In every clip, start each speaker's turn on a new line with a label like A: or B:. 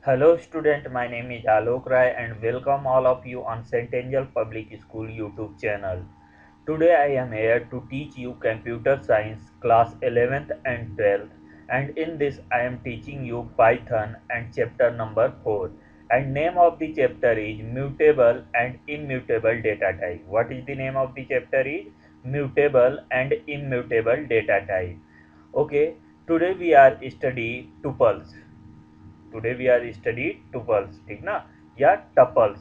A: Hello student, my name is Alok Rai and welcome all of you on Centennial Public School YouTube channel. Today I am here to teach you computer science class 11th and 12th, and in this I am teaching you Python and chapter number 4, and name of the chapter is mutable and immutable data type. What is the name of the chapter is mutable and immutable data type. Okay, today we are study tuples. Today we are study tuples, ठीक ना, या tuples.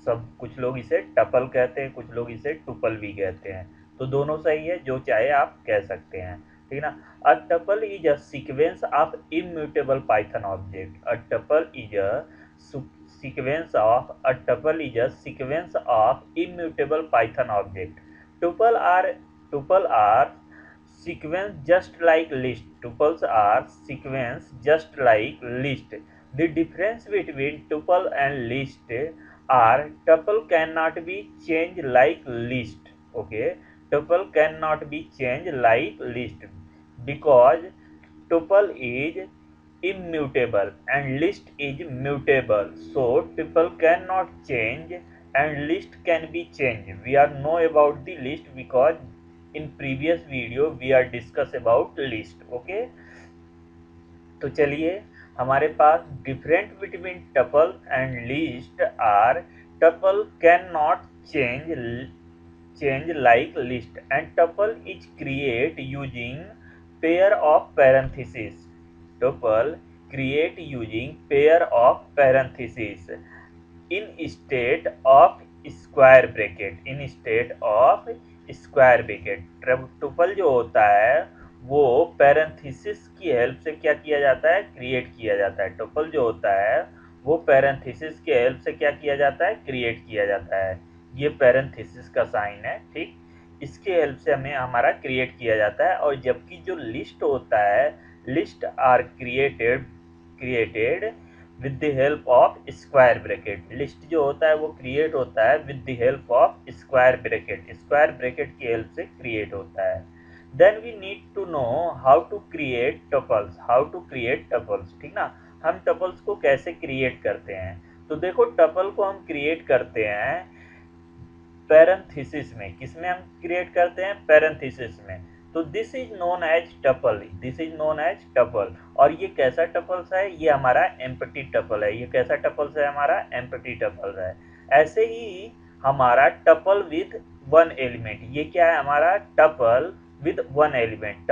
A: सब कुछ लोग इसे tuple कहते हैं, कुछ लोग इसे टुपल भी कहते हैं, तो दोनों सही है, जो चाहे आप कह सकते हैं, ठीक ना। A tuple is a sequence of immutable Python object. A tuple is a sequence of immutable Python object. Tuple are sequence just like list. Tuples are sequence just like list. The difference between tuple and list are tuple cannot be changed like list. Okay, tuple cannot be changed like list because tuple is immutable and list is mutable. So tuple cannot change and list can be changed. We are know about the list because in previous video we are discuss about list. Okay, तो चलिए, हमारे पास different between tuple and list are tuple can not change like list and tuple is create using pair of parentheses. Tuple create using pair of parentheses in state of square bracket. Tuple जो होता है वो parenthesis की help से क्या किया जाता है, क्रिएट किया जाता है। टुपल जो होता है वो पैरेंथेसिस के हेल्प से क्या किया जाता है, क्रिएट किया जाता है। ये पैरेंथेसिस का साइन है, ठीक, इसके हेल्प से हमें हमारा क्रिएट किया जाता है। और जबकि जो लिस्ट होता है, list are created with the help of square bracket. List जो होता है वो क्रिएट होता है with the help of square bracket. Square bracket की हेल्प से क्रिएट होता है। Then we need to know how to create tuples, ठीक ना। हम टपल्स को कैसे क्रिएट करते हैं, तो देखो टपल को हम क्रिएट करते हैं पैरेंथेसिस में। किसमें हम क्रिएट करते हैं, पैरेंथेसिस में। तो this is known as tuple. और ये कैसा टपल्स है, ये हमारा एम्प्टी टपल है। ये कैसा टपल्स है, हमारा एम्प्टी टपल है। ऐसे ही हमारा टपल विद वन एलिमेंट, ये क्या है, हमारा टपल विद वन एलिमेंट।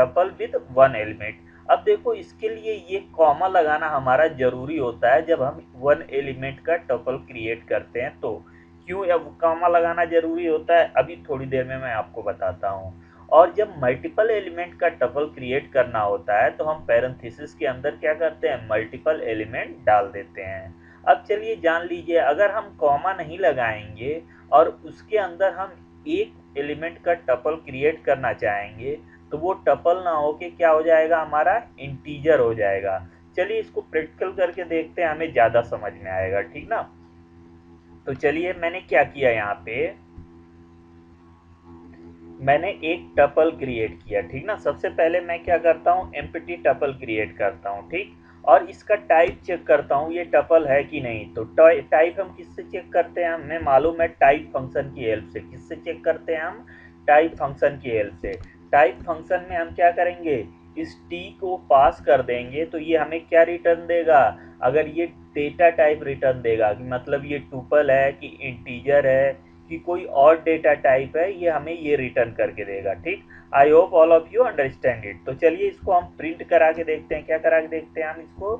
A: अब देखो इसके लिए ये कॉमा लगाना हमारा जरूरी होता है जब हम वन एलिमेंट का टपल क्रिएट करते हैं। तो क्यों अब कॉमा लगाना जरूरी होता है, अभी थोड़ी देर में मैं आपको बताता हूँ। और जब मल्टीपल एलिमेंट का टपल क्रिएट करना होता है तो हम पैरेंथेसिस के अंदर क्या करते हैं, मल्टीपल एलिमेंट डाल देते हैं। अब चलिए जान लीजिए, अगर हम कॉमा नहीं लगाएंगे और उसके अंदर हम एक एलिमेंट का टपल क्रिएट करना चाहेंगे तो वो टपल ना हो के क्या हो जाएगा, हमारा इंटीजर हो जाएगा। चलिए इसको प्रैक्टिकल करके देखते हैं, हमें ज़्यादा समझ में आएगा, ठीक ना। तो चलिए मैंने क्या किया, यहाँ पे मैंने एक टपल क्रिएट किया, ठीक ना। सबसे पहले मैं क्या करता हूँ, एम्प्टी टपल क्रिएट करता हूँ, ठीक। और इसका टाइप चेक करता हूँ ये टपल है कि नहीं। तो टाइप हम किससे चेक करते हैं, हमें मालूम है टाइप फंक्शन की हेल्प से। किससे चेक करते हैं हम, टाइप फंक्शन की हेल्प से। टाइप फंक्शन में हम क्या करेंगे, इस टी को पास कर देंगे तो ये हमें क्या रिटर्न देगा। अगर ये डेटा टाइप रिटर्न देगा कि मतलब ये टुपल है कि इंटीजर है कि कोई और डेटा टाइप है, ये हमें ये रिटर्न करके देगा, ठीक। I hope all of you understand it. तो चलिए इसको हम प्रिंट करा के देखते हैं। क्या करा के देखते हैं, हम इसको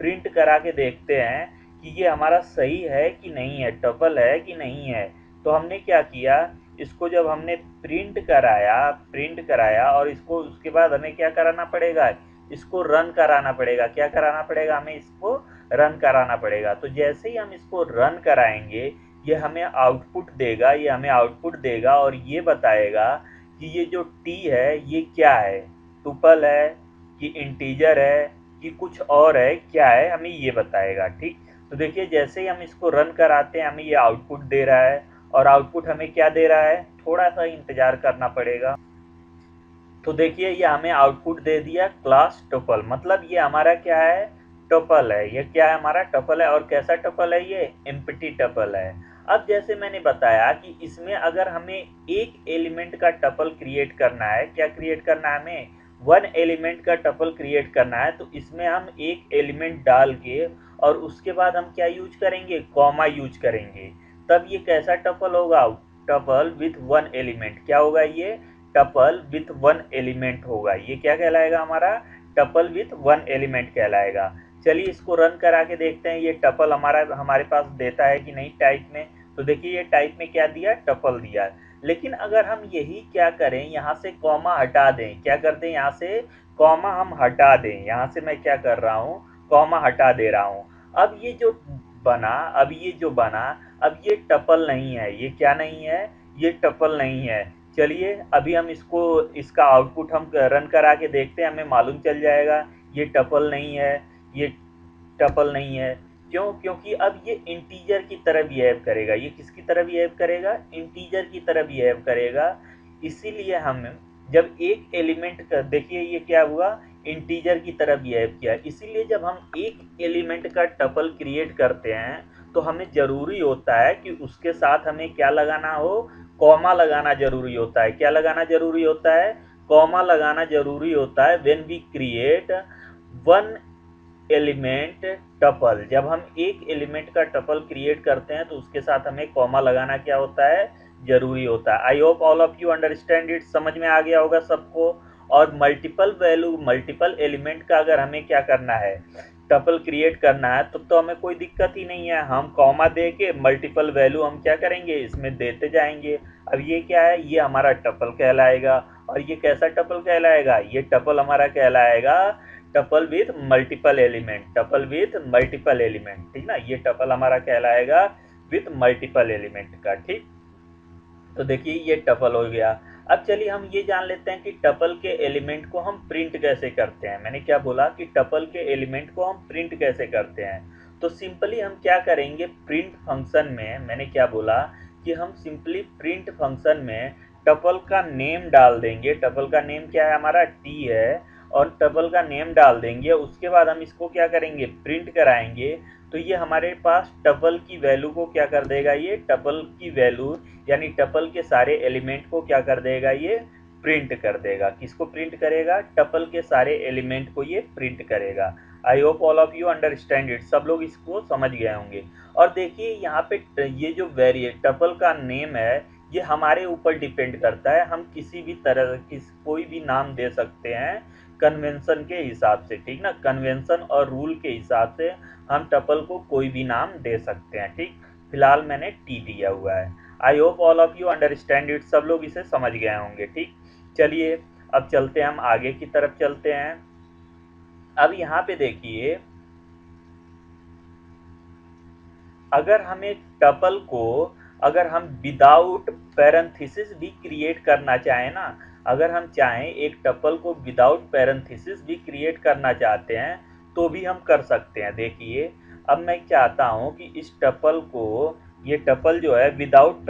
A: प्रिंट करा के देखते हैं कि ये हमारा सही है कि नहीं है, टपल है कि नहीं है। तो हमने क्या किया, इसको जब हमने प्रिंट कराया और इसको उसके बाद हमें क्या कराना पड़ेगा, इसको रन कराना पड़ेगा। क्या कराना पड़ेगा, हमें इसको रन कराना पड़ेगा। तो जैसे ही हम इसको रन कराएंगे ये हमें आउटपुट देगा और ये बताएगा कि ये जो टी है ये क्या है, टुपल है कि इंटीजर है कि कुछ और है, क्या है, हमें ये बताएगा, ठीक। तो देखिए जैसे ही हम इसको रन कराते हैं हमें ये आउटपुट दे रहा है। और आउटपुट हमें क्या दे रहा है, थोड़ा सा इंतजार करना पड़ेगा। तो देखिए ये हमें आउटपुट दे दिया क्लास टुपल, मतलब ये हमारा क्या है, टपल है। ये क्या है? हमारा टपल है। और कैसा टपल है? ये एम्प्टी टपल है। अब जैसे मैंने बताया कि इसमें अगर हमें एक एलिमेंट का टपल क्रिएट करना है, क्या क्रिएट करना है? हमें वन एलिमेंट का टपल क्रिएट करना है, तो इसमें हम एक एलिमेंट डाल के और उसके बाद हम क्या यूज करेंगे? कॉमा यूज करेंगे। तब ये कैसा टपल होगा? Tuple with one element. क्या होगा ये? टपल विथ वन एलिमेंट होगा। ये क्या कहलाएगा? हमारा टपल विथ वन एलिमेंट कहलाएगा। चलिए इसको रन करा के देखते हैं ये टपल हमारे पास देता है कि नहीं टाइप में। तो देखिए ये टाइप में क्या दिया? टपल दिया। लेकिन अगर हम यही क्या करें, यहाँ से कॉमा हटा दें, क्या कर दें? यहाँ से कॉमा हम हटा दें। यहाँ से मैं क्या कर रहा हूँ? कॉमा हटा दे रहा हूँ। अब ये जो बना अब ये जो बना अब ये टपल नहीं है। ये क्या नहीं है? ये टपल नहीं है। चलिए अभी हम इसका आउटपुट हम रन करा के देखते हैं, हमें मालूम चल जाएगा ये टपल नहीं है। ये टपल नहीं है। क्यों? क्योंकि अब ये इंटीजर की तरह बिहेव करेगा। ये किसकी तरह बिहेव करेगा? इंटीजर की तरह बिहेव करेगा। इसीलिए हम जब एक एलिमेंट का, देखिए ये क्या हुआ? इंटीजर की तरह बिहेव किया। इसीलिए जब हम एक एलिमेंट का टपल क्रिएट करते हैं तो हमें जरूरी होता है कि उसके साथ हमें क्या लगाना हो? कॉमा लगाना जरूरी होता है। क्या लगाना जरूरी होता है? कॉमा लगाना जरूरी होता है when we create one element tuple. जब हम एक एलिमेंट का टपल क्रिएट करते हैं तो उसके साथ हमें कॉमा लगाना क्या होता है? जरूरी होता है। I hope all of you understand it. समझ में आ गया होगा सबको। और मल्टीपल वैल्यू, मल्टीपल एलिमेंट का अगर हमें क्या करना है? टपल क्रिएट करना है तो हमें कोई दिक्कत ही नहीं है। हम कॉमा दे के मल्टीपल वैल्यू हम क्या करेंगे? इसमें देते जाएंगे। अब ये क्या है? ये हमारा टपल कहलाएगा। और ये कैसा टपल कहलाएगा? ये टपल हमारा कहलाएगा tuple with multiple element. Tuple with multiple element, ठीक ना? ये टपल हमारा कहलाएगा विथ मल्टीपल एलिमेंट का। ठीक, तो देखिए ये टपल हो गया। अब चलिए हम ये जान लेते हैं कि टपल के एलिमेंट को हम प्रिंट कैसे करते हैं। मैंने क्या बोला कि टपल के एलिमेंट को हम प्रिंट कैसे करते हैं। तो सिंपली हम क्या करेंगे? प्रिंट फंक्शन में मैंने क्या बोला कि हम सिंपली प्रिंट फंक्शन में टपल का नेम डाल देंगे। टपल का नेम क्या है? हमारा टी है। और टपल का नेम डाल देंगे। उसके बाद हम इसको क्या करेंगे? प्रिंट कराएंगे। तो ये हमारे पास टपल की वैल्यू को क्या कर देगा? ये टपल की वैल्यू यानी टपल के सारे एलिमेंट को क्या कर देगा? ये प्रिंट कर देगा। किसको प्रिंट करेगा? टपल के सारे एलिमेंट को ये प्रिंट करेगा। I hope all of you understand it. सब लोग इसको समझ गए होंगे। और देखिए यहाँ पे ये जो टपल का नेम है ये हमारे ऊपर डिपेंड करता है। हम किसी भी तरह कोई भी नाम दे सकते हैं कन्वेंशन के हिसाब से, ठीक ना? कन्वेंशन और रूल के हिसाब से हम टपल को कोई भी नाम दे सकते हैं। ठीक, फिलहाल मैंने टी दिया हुआ है। I hope all of you understand it. सब लोग इसे समझ गए होंगे। ठीक, चलिए अब चलते हैं, हम आगे की तरफ चलते हैं। अब यहाँ पे देखिए, अगर हमें टपल को अगर हम विदाउट पैरेंथेसिस भी क्रिएट करना चाहें ना, अगर हम चाहें एक टपल को विदाउट पैरेंथेसिस भी क्रिएट करना चाहते हैं तो भी हम कर सकते हैं। देखिए अब मैं चाहता हूं कि इस टपल को, ये टपल जो है विदाउट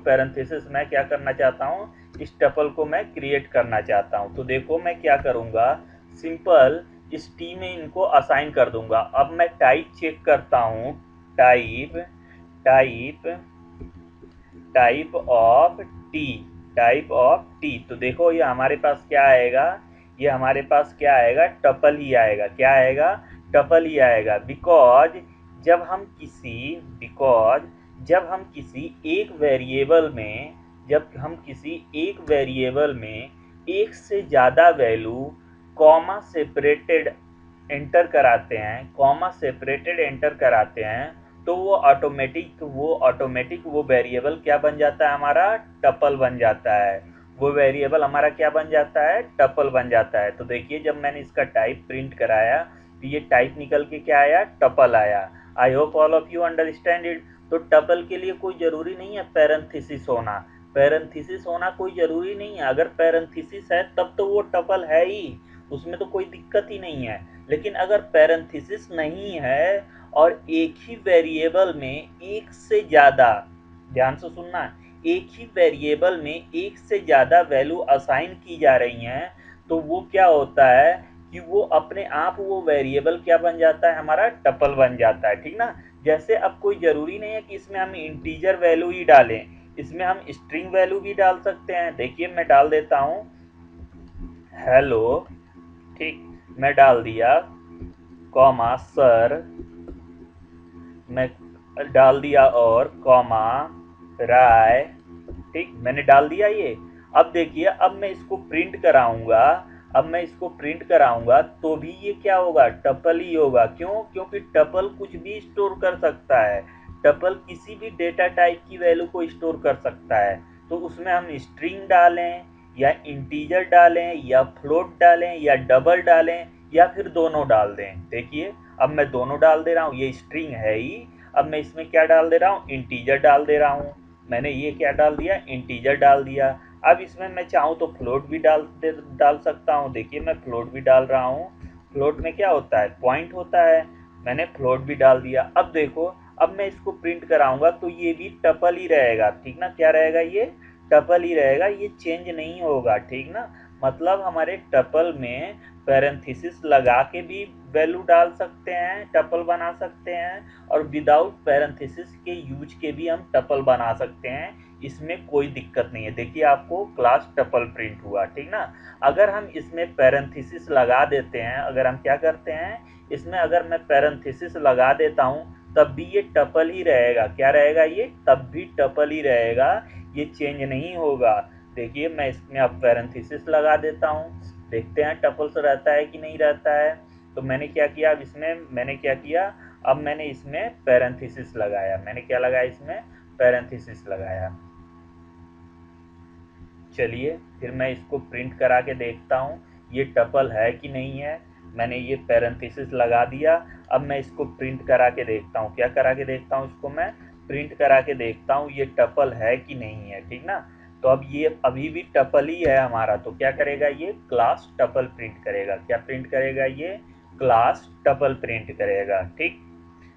A: पैरेंथेसिस मैं क्या करना चाहता हूं? इस टपल को मैं क्रिएट करना चाहता हूं। तो देखो मैं क्या करूंगा? सिंपल इस टी में इनको असाइन कर दूंगा। अब मैं टाइप चेक करता हूं। Type type type of T, type of T. तो देखो ये हमारे पास क्या आएगा? ये हमारे पास क्या आएगा? टपल ही आएगा। क्या आएगा? टपल ही आएगा। बिकॉज जब हम किसी एक वेरिएबल में एक से ज़्यादा वैल्यू कॉमा सेपरेटेड एंटर कराते हैं तो वो ऑटोमेटिक वो वेरिएबल क्या बन जाता है? हमारा टपल बन जाता है। वो वेरिएबल हमारा क्या बन जाता है? टपल बन जाता है। तो देखिए जब मैंने इसका टाइप प्रिंट कराया तो ये टाइप निकल के क्या आया? टपल आया। I hope all of you understand it. तो टपल के लिए कोई जरूरी नहीं है पैरेंथेसिस होना कोई जरूरी नहीं है। अगर पैरेंथेसिस है तब तो वो टपल है ही, उसमें तो कोई दिक्कत ही नहीं है। लेकिन अगर पैरेंथेसिस नहीं है और एक ही वेरिएबल में एक से ज़्यादा, ध्यान से सुनना, एक ही वेरिएबल में एक से ज़्यादा वैल्यू असाइन की जा रही हैं तो वो क्या होता है कि वो अपने आप वो वेरिएबल क्या बन जाता है, हमारा टपल बन जाता है, ठीक ना। जैसे अब कोई ज़रूरी नहीं है कि इसमें हम इंटीजर वैल्यू ही डालें, इसमें हम स्ट्रिंग वैल्यू भी डाल सकते हैं। देखिए मैं डाल देता हूँ हेलो, ठीक, मैं डाल दिया कॉमा सर, मैं डाल दिया और कॉमा राय, ठीक, मैंने डाल दिया ये। अब देखिए अब मैं इसको प्रिंट कराऊंगा, अब मैं इसको प्रिंट कराऊंगा तो भी ये क्या होगा, टपल ही होगा। क्यों? क्योंकि टपल कुछ भी स्टोर कर सकता है, टपल किसी भी डेटा टाइप की वैल्यू को स्टोर कर सकता है। तो उसमें हम स्ट्रिंग डालें या इंटीजर डालें या फ्लोट डालें या डबल डालें या फिर दोनों डाल दें। देखिए अब मैं दोनों डाल दे रहा हूँ, ये स्ट्रिंग है ही, अब मैं इसमें क्या डाल दे रहा हूँ, इंटीजर डाल दे रहा हूँ। मैंने ये क्या डाल दिया, इंटीजर डाल दिया। अब इसमें मैं चाहूँ तो फ्लोट भी डाल सकता हूँ। देखिए मैं फ्लोट भी डाल रहा हूँ। फ्लोट में क्या होता है, पॉइंट होता है, मैंने फ्लोट भी डाल दिया। अब देखो अब मैं इसको प्रिंट कराऊंगा तो ये भी टपल ही रहेगा, ठीक ना, क्या रहेगा, ये टपल ही रहेगा, ये चेंज नहीं होगा, ठीक ना। मतलब हमारे टपल में पैरेंथेसिस लगा के भी वैल्यू डाल सकते हैं, टपल बना सकते हैं, और विदाउट पैरेंथेसिस के यूज के भी हम टपल बना सकते हैं, इसमें कोई दिक्कत नहीं है। देखिए आपको क्लास टपल प्रिंट हुआ, ठीक ना। अगर हम इसमें पैरेंथेसिस लगा देते हैं, अगर हम क्या करते हैं, इसमें अगर मैं पैरेंथेसिस लगा देता हूँ तब भी ये टपल ही रहेगा, क्या रहेगा, ये तब भी टपल ही रहेगा, ये चेंज नहीं होगा। देखिए मैं इसमें अब पैरेंथेसिस लगा देता हूँ, देखते हैं टपल्स रहता है कि नहीं रहता है। तो मैंने क्या किया, अब इसमें मैंने क्या किया, अब मैंने इसमें पैरेंथेसिस लगाया, मैंने क्या लगाया, इसमें पैरेंथेसिस लगाया। चलिए फिर मैं इसको प्रिंट करा के देखता हूँ ये टपल है कि नहीं है। मैंने ये पैरेंथेसिस लगा दिया, अब मैं इसको प्रिंट करा के देखता हूँ, क्या करा के देखता हूँ, इसको मैं प्रिंट करा के देखता हूँ ये टपल है कि नहीं है, ठीक ना। तो अब ये अभी भी टपल ही है हमारा, तो क्या करेगा, ये क्लास टपल प्रिंट करेगा, क्या प्रिंट करेगा, ये क्लास टपल प्रिंट करेगा, ठीक।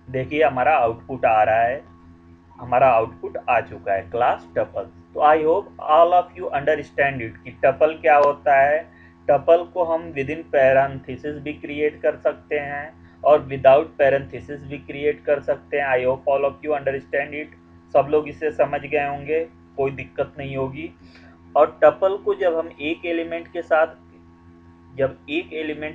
A: देखिए हमारा आउटपुट आ रहा है, हमारा आउटपुट आ चुका है, क्लास टपल। तो I hope all of you understand it कि टपल क्या होता है। टपल को हम विद इन पैरेंथेसिस भी क्रिएट कर सकते हैं और विदाउट पैरेंथेसिस भी क्रिएट कर सकते हैं। I hope all of you understand it, सब लोग इसे समझ गए होंगे, कोई दिक्कत नहीं होगी। और टपल को जब एक एलिमेंट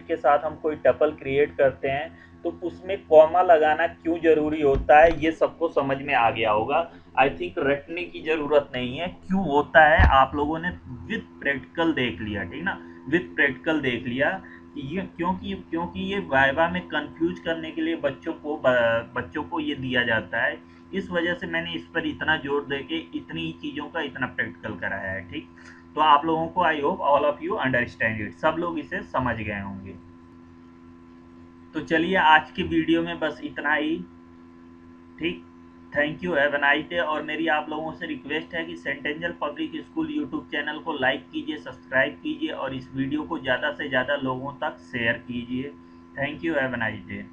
A: के साथ हम कोई टपल क्रिएट करते हैं तो उसमें कॉमा लगाना क्यों जरूरी होता है, ये सबको समझ में आ गया होगा। आई थिंक रटने की जरूरत नहीं है, क्यों होता है आप लोगों ने विद प्रैक्टिकल देख लिया, ठीक ना, विद प्रैक्टिकल देख लिया कि ये क्योंकि ये वाइवा में कंफ्यूज करने के लिए बच्चों को ये दिया जाता है। इस वजह से मैंने इस पर इतना जोर दे के इतनी ही चीज़ों का इतना प्रैक्टिकल कराया है, ठीक। तो आप लोगों को I hope all of you understand it, सब लोग इसे समझ गए होंगे। तो चलिए आज की वीडियो में बस इतना ही, ठीक। Thank you, have a nice day. और मेरी आप लोगों से रिक्वेस्ट है कि Saint Angel Public School YouTube channel को लाइक कीजिए, सब्सक्राइब कीजिए और इस वीडियो को ज़्यादा से ज़्यादा लोगों तक शेयर कीजिए। Thank you, have a nice day.